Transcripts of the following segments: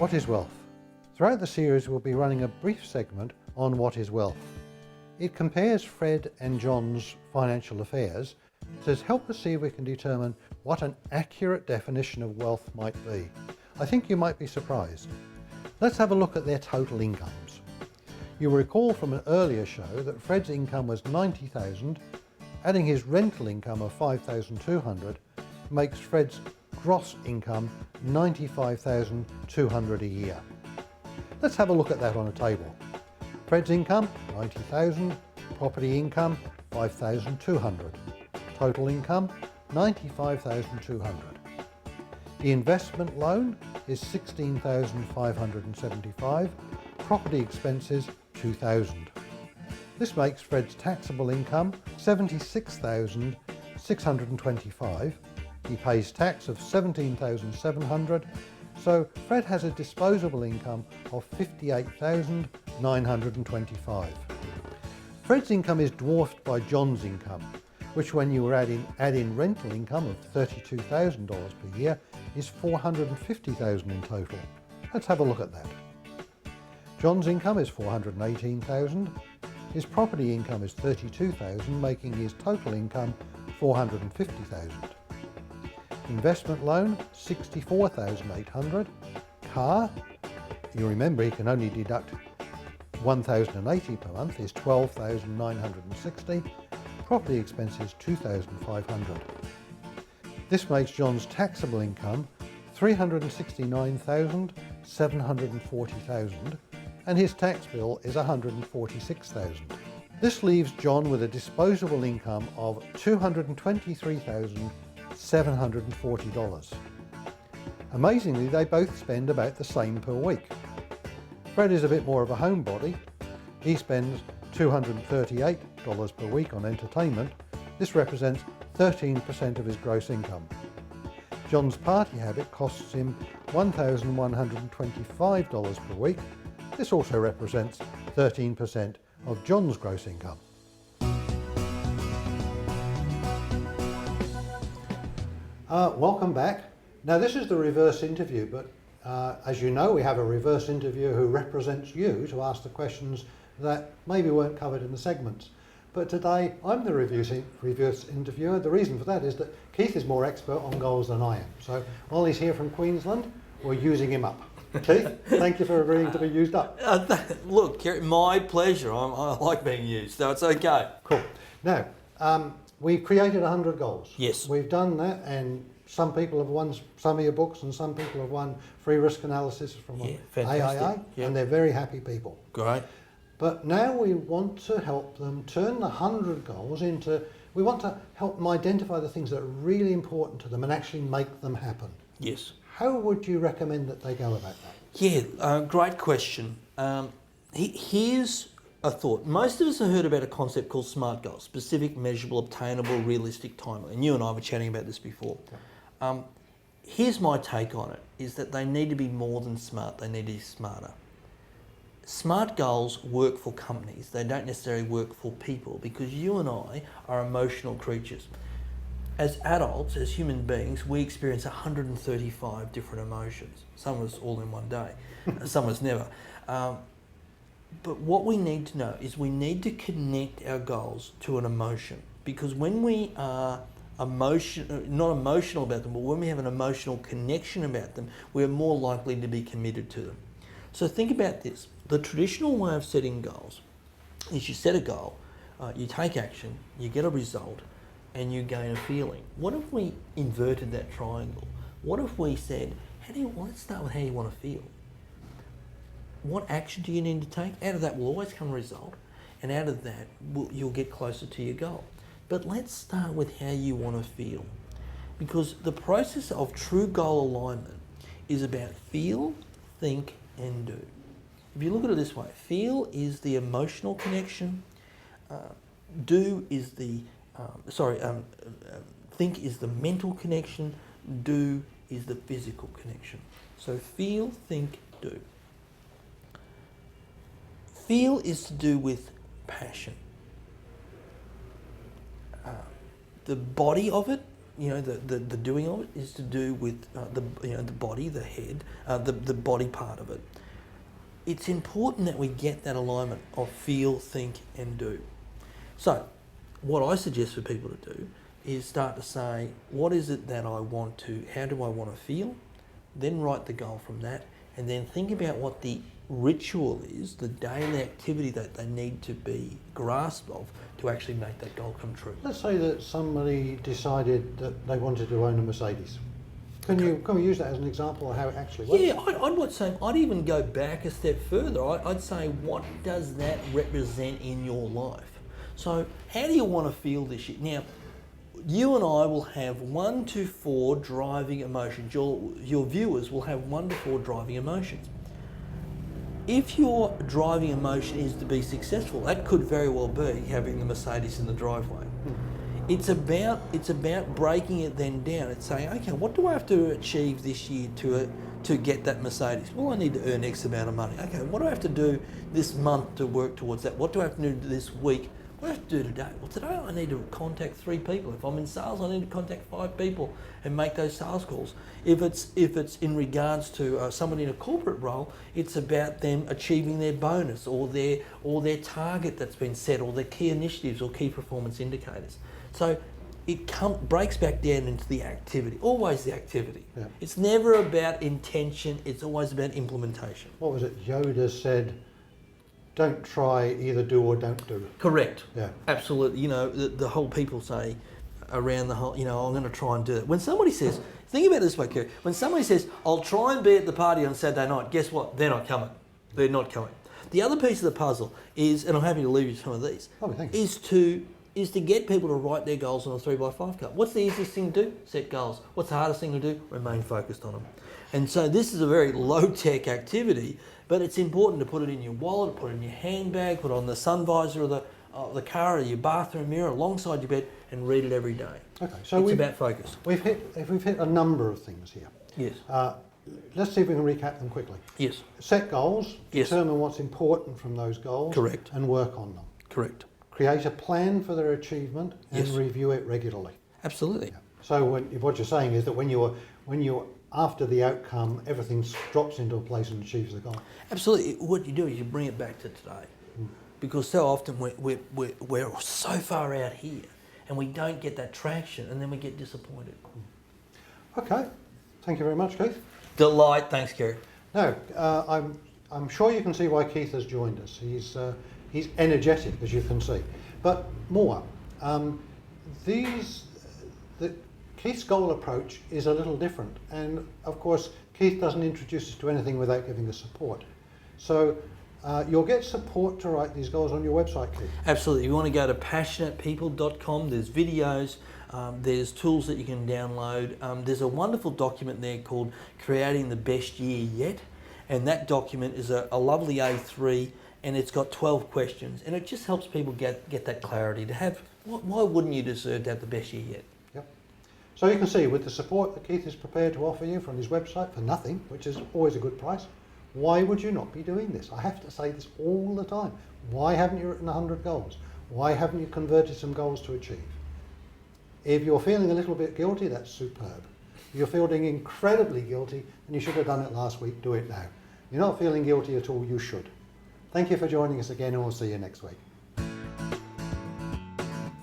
What is wealth? Throughout the series we'll be running a brief segment on what is wealth. It compares Fred and John's financial affairs, says help us see if we can determine what an accurate definition of wealth might be. I think you might be surprised. Let's have a look at their total incomes. You'll recall from an earlier show that Fred's income was $90,000, adding his rental income of $5,200 makes Fred's gross income $95,200 a year. Let's have a look at that on a table. Fred's income, $90,000, property income, $5,200. Total income, $95,200. The investment loan is $16,575, property expenses, $2,000. This makes Fred's taxable income $76,625. He pays tax of $17,700, so Fred has a disposable income of $58,925. Fred's income is dwarfed by John's income, which when you add in rental income of $32,000 per year is $450,000 in total. Let's have a look at that. John's income is $418,000. His property income is $32,000, making his total income $450,000. Investment loan, $64,800. Car, you remember he can only deduct $1,080 per month, is $12,960. Property expenses, $2,500. This makes John's taxable income $369,740,000 and his tax bill is $146,000. This leaves John with a disposable income of $223,740. Amazingly, they both spend about the same per week. Fred is a bit more of a homebody. He spends $238 per week on entertainment. This represents 13% of his gross income. John's party habit costs him $1,125 per week. This also represents 13% of John's gross income. Welcome back. Now this is the reverse interview, but as you know, we have a reverse interviewer who represents you to ask the questions that maybe weren't covered in the segments. But today I'm the reverse interviewer. The reason for that is that Keith is more expert on goals than I am. So while he's here from Queensland, we're using him up. Keith, thank you for agreeing to be used up. Look, Kerry, my pleasure. I like being used, so it's okay. Cool. Now, we've created 100 goals. Yes. We've done that, and some people have won some of your books and some people have won free risk analysis from AIA, and they're very happy people. Great. But now we want to help them turn the 100 goals into, we want to help them identify the things that are really important to them and actually make them happen. Yes. How would you recommend that they go about that? Yeah, great question. Here's a thought. Most of us have heard about a concept called SMART goals: specific, measurable, obtainable, realistic, timely. And you and I were chatting about this before. Yeah. Here's my take on it, is that they need to be more than smart, they need to be smarter. SMART goals work for companies, they don't necessarily work for people, because you and I are emotional creatures. As adults, as human beings, we experience 135 different emotions. Some of us all in one day, some of us never. But what we need to know is we need to connect our goals to an emotion, because when we are not emotional about them, but when we have an emotional connection about them, we're more likely to be committed to them. So think about this. The traditional way of setting goals is you set a goal, you take action, you get a result, and you gain a feeling. What if we inverted that triangle? What if we said, let's start with how you want to feel. What action do you need to take? Out of that will always come a result, and out of that you'll get closer to your goal. But let's start with how you want to feel, because the process of true goal alignment is about feel, think, and do. If you look at it this way, feel is the emotional connection, do is the think is the mental connection, do is the physical connection. So feel, think, do. Feel is to do with passion. The body of it the doing of it is to do with the body, the head, the body part of it. It's important that we get that alignment of feel, think, and do. So, what I suggest for people to do is start to say, what is it that I want to, how do I want to feel? Then write the goal from that, and then think about what the ritual is, the daily activity that they need to be grasped of to actually make that goal come true. Let's say that somebody decided that they wanted to own a Mercedes. Can we use that as an example of how it actually works? Yeah, I'd even go back a step further. I'd say, what does that represent in your life? So how do you want to feel this year? Now, you and I will have 1 to 4 driving emotions. Your viewers will have 1 to 4 driving emotions. If your driving emotion is to be successful, that could very well be having the Mercedes in the driveway. It's about breaking it then down and saying, okay, what do I have to achieve this year to get that Mercedes? Well, I need to earn X amount of money. Okay, what do I have to do this month to work towards that? What do I have to do this week? What do I have to do today? Well, today I need to contact 3 people. If I'm in sales, I need to contact 5 people and make those sales calls. If it's in regards to somebody in a corporate role, it's about them achieving their bonus or their target that's been set, or their key initiatives or key performance indicators. So it breaks back down into the activity, always the activity. Yeah. It's never about intention, it's always about implementation. What was it? Yoda said, don't try, either do or don't do. Correct. Yeah. Absolutely. The whole people say around the whole, I'm going to try and do it. When somebody says, think about it this way, Kerry, when somebody says, I'll try and be at the party on Saturday night, guess what? They're not coming. They're not coming. The other piece of the puzzle is, and I'm happy to leave you some of these, is to get people to write their goals on a 3x5 card. What's the easiest thing to do? Set goals. What's the hardest thing to do? Remain focused on them. And so this is a very low-tech activity, but it's important to put it in your wallet, put it in your handbag, put it on the sun visor of the car or your bathroom mirror alongside your bed, and read it every day. Okay, so it's about focus. We've hit a number of things here. Yes. Let's see if we can recap them quickly. Yes. Set goals, Yes. determine what's important from those goals. Correct. And work on them. Correct. Create a plan for their achievement and Yes. review it regularly. Absolutely. Yeah. So what you're saying is that when you're after the outcome, everything drops into a place and achieves the goal. Absolutely. What you do is you bring it back to today, because so often we're so far out here and we don't get that traction, and then we get disappointed. Okay, thank you very much, Keith. Delight. Thanks, Kerry. Now, I'm sure you can see why Keith has joined us. He's energetic, as you can see. But more, Keith's goal approach is a little different. And of course, Keith doesn't introduce us to anything without giving us support. So you'll get support to write these goals on your website, Keith. Absolutely. You want to go to passionatepeople.com. There's videos, there's tools that you can download. There's a wonderful document there called Creating the Best Year Yet. And that document is a lovely A3, and it's got 12 questions. And it just helps people get that clarity to have, why wouldn't you deserve to have the best year yet? Yep. So you can see, with the support that Keith is prepared to offer you from his website for nothing, which is always a good price, why would you not be doing this? I have to say this all the time. Why haven't you written 100 goals? Why haven't you converted some goals to achieve? If you're feeling a little bit guilty, that's superb. If you're feeling incredibly guilty, and you should have done it last week, do it now. You're not feeling guilty at all, you should. Thank you for joining us again, and we'll see you next week.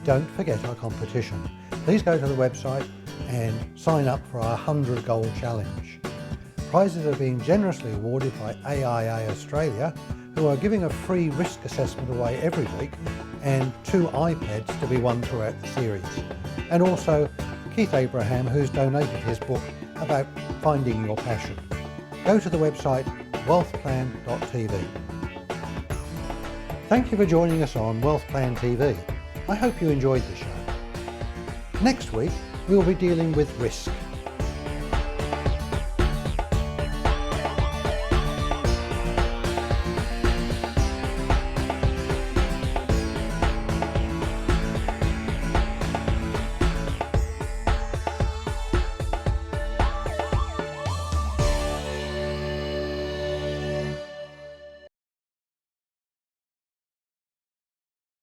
Don't forget our competition. Please go to the website and sign up for our 100 Goal Challenge. Prizes are being generously awarded by AIA Australia, who are giving a free risk assessment away every week, and 2 iPads to be won throughout the series. And also Keith Abraham, who's donated his book about finding your passion. Go to the website wealthplan.tv. Thank you for joining us on Wealth Plan TV. I hope you enjoyed the show. Next week, we'll be dealing with risk.